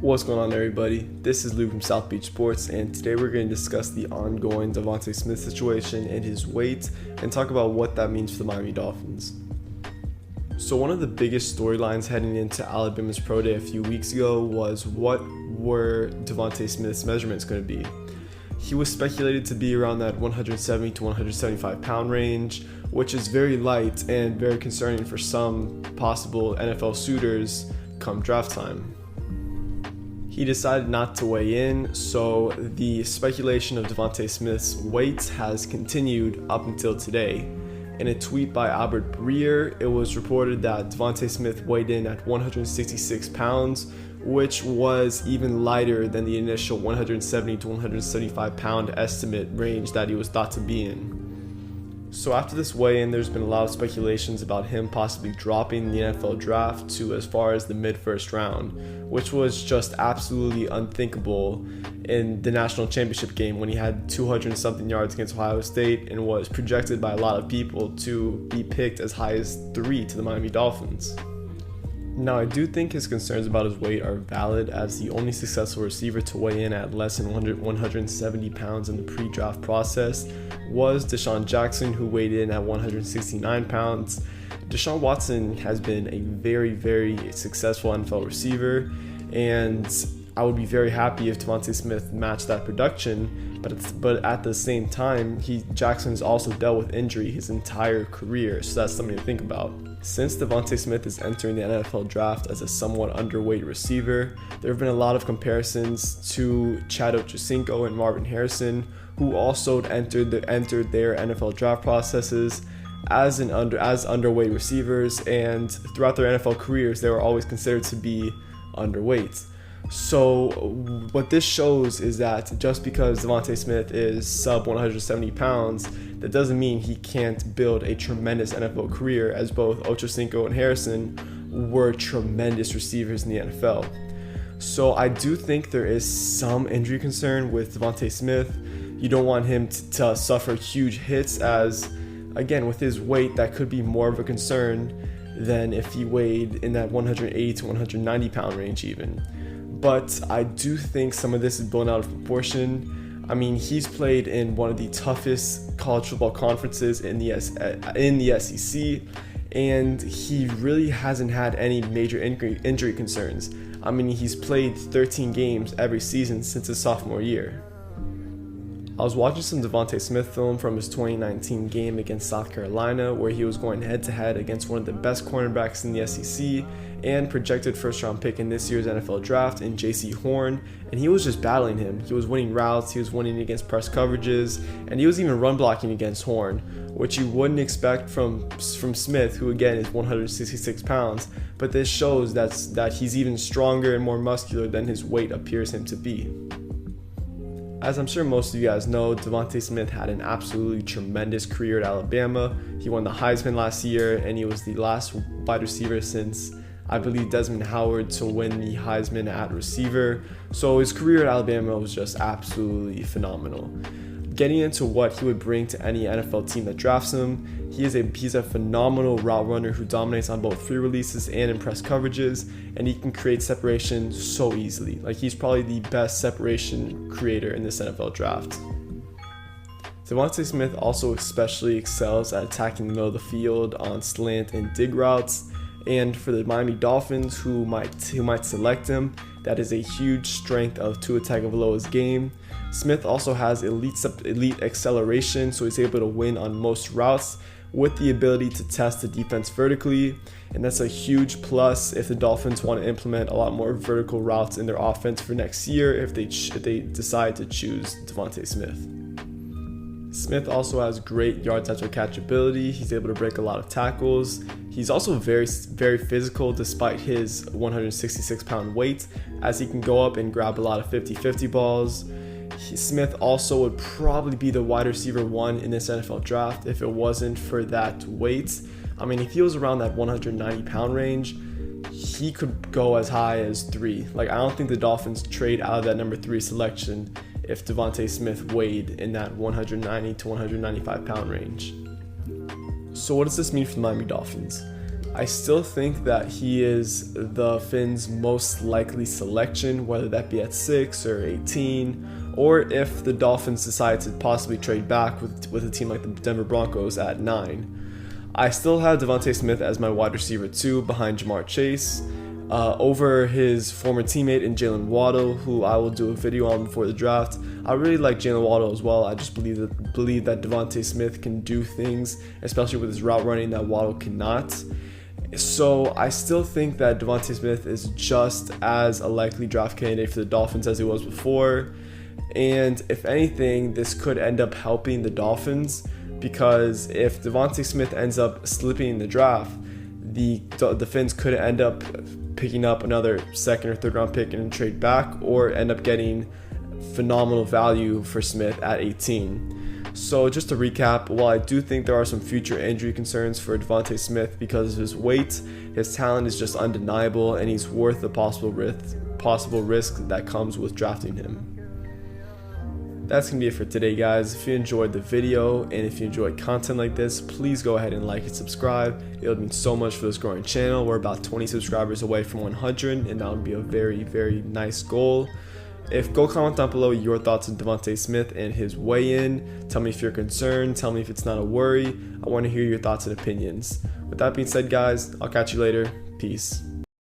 What's going on, everybody? This is Luke from South Beach Sports, and today we're going to discuss the ongoing DeVonta Smith situation and his weight, and talk about what that means for the Miami Dolphins. So one of the biggest storylines heading into Alabama's Pro Day a few weeks ago was what were DeVonta Smith's measurements going to be. He was speculated to be around that 170 to 175 pound range, which is very light and very concerning for some possible NFL suitors come draft time. He decided not to weigh in, so the speculation of DeVonta Smith's weight has continued up until today. In a tweet by Albert Breer, it was reported that DeVonta Smith weighed in at 166 pounds, which was even lighter than the initial 170 to 175 pound estimate range that he was thought to be in. So after this weigh-in, there's been a lot of speculations about him possibly dropping the NFL draft to as far as the mid-first round, which was just absolutely unthinkable in the national championship game when he had 200-something yards against Ohio State and was projected by a lot of people to be picked as high as 3 to the Miami Dolphins. Now, I do think his concerns about his weight are valid, as the only successful receiver to weigh in at less than 170 pounds in the pre-draft process was Deshaun Jackson, who weighed in at 169 pounds. Deshaun Watson has been a very, very successful NFL receiver, and I would be very happy if DeVonta Smith matched that production, but at the same time, Jackson's also dealt with injury his entire career, so that's something to think about. Since DeVonta Smith is entering the NFL draft as a somewhat underweight receiver, there have been a lot of comparisons to Chad Ochocinco and Marvin Harrison, who also entered their NFL draft processes as underweight receivers, and throughout their NFL careers, they were always considered to be underweight. So what this shows is that just because DeVonta Smith is sub 170 pounds, that doesn't mean he can't build a tremendous NFL career, as both Ochocinco and Harrison were tremendous receivers in the NFL. So I do think there is some injury concern with DeVonta Smith. You don't want him to suffer huge hits, as, again, with his weight, that could be more of a concern than if he weighed in that 180 to 190 pound range even. But I do think some of this is blown out of proportion. I mean, he's played in one of the toughest college football conferences in the SEC, and he really hasn't had any major injury concerns. I mean, he's played 13 games every season since his sophomore year. I was watching some DeVonta Smith film from his 2019 game against South Carolina, where he was going head-to-head against one of the best cornerbacks in the SEC and projected first-round pick in this year's NFL draft in J.C. Horn, and he was just battling him. He was winning routes, he was winning against press coverages, and he was even run blocking against Horn, which you wouldn't expect from Smith, who again is 166 pounds, but this shows that he's even stronger and more muscular than his weight appears him to be. As I'm sure most of you guys know, DeVonta Smith had an absolutely tremendous career at Alabama. He won the Heisman last year, and he was the last wide receiver since, I believe, Desmond Howard to win the Heisman at receiver. So his career at Alabama was just absolutely phenomenal. Getting into what he would bring to any NFL team that drafts him, he's a phenomenal route runner who dominates on both free releases and in press coverages, and he can create separation so easily. Like, he's probably the best separation creator in this NFL draft. DeVonta Smith also especially excels at attacking the middle of the field on slant and dig routes, and for the Miami Dolphins who might select him, that is a huge strength of Tua Tagovailoa's game. Smith also has elite acceleration, so he's able to win on most routes with the ability to test the defense vertically, and that's a huge plus if the Dolphins want to implement a lot more vertical routes in their offense for next year if they decide to choose DeVonta Smith. Smith also has great yards after catch ability. He's able to break a lot of tackles. He's also very, very physical despite his 166 pound weight, as he can go up and grab a lot of 50-50 balls. Smith also would probably be the wide receiver 1 in this NFL draft if it wasn't for that weight. I mean, if he was around that 190 pound range, he could go as high as 3. Like, I don't think the Dolphins trade out of that number 3 selection if DeVonta Smith weighed in that 190 to 195 pound range. So what does this mean for the Miami Dolphins? I still think that he is the Fins' most likely selection, whether that be at 6 or 18, or if the Dolphins decide to possibly trade back with a team like the Denver Broncos at 9. I still have DeVonta Smith as my wide receiver 2 behind Jamar Chase, over his former teammate in Jalen Waddle, who I will do a video on before the draft. I really like Jalen Waddle as well. I just believe that DeVonta Smith can do things, especially with his route running, that Waddle cannot. So I still think that DeVonta Smith is just as a likely draft candidate for the Dolphins as he was before. And if anything, this could end up helping the Dolphins, because if DeVonta Smith ends up slipping in the draft, the Fins could end up picking up another 2nd or 3rd round pick and trade back, or end up getting phenomenal value for Smith at 18. So just to recap, while I do think there are some future injury concerns for DeVonta Smith because of his weight, his talent is just undeniable, and he's worth the possible risk that comes with drafting him. That's going to be it for today, guys. If you enjoyed the video and if you enjoyed content like this, please go ahead and like and subscribe. It would mean so much for this growing channel. We're about 20 subscribers away from 100, and that would be a very, very nice goal. Go comment down below your thoughts on DeVonta Smith and his weigh-in. Tell me if you're concerned. Tell me if it's not a worry. I want to hear your thoughts and opinions. With that being said, guys, I'll catch you later. Peace.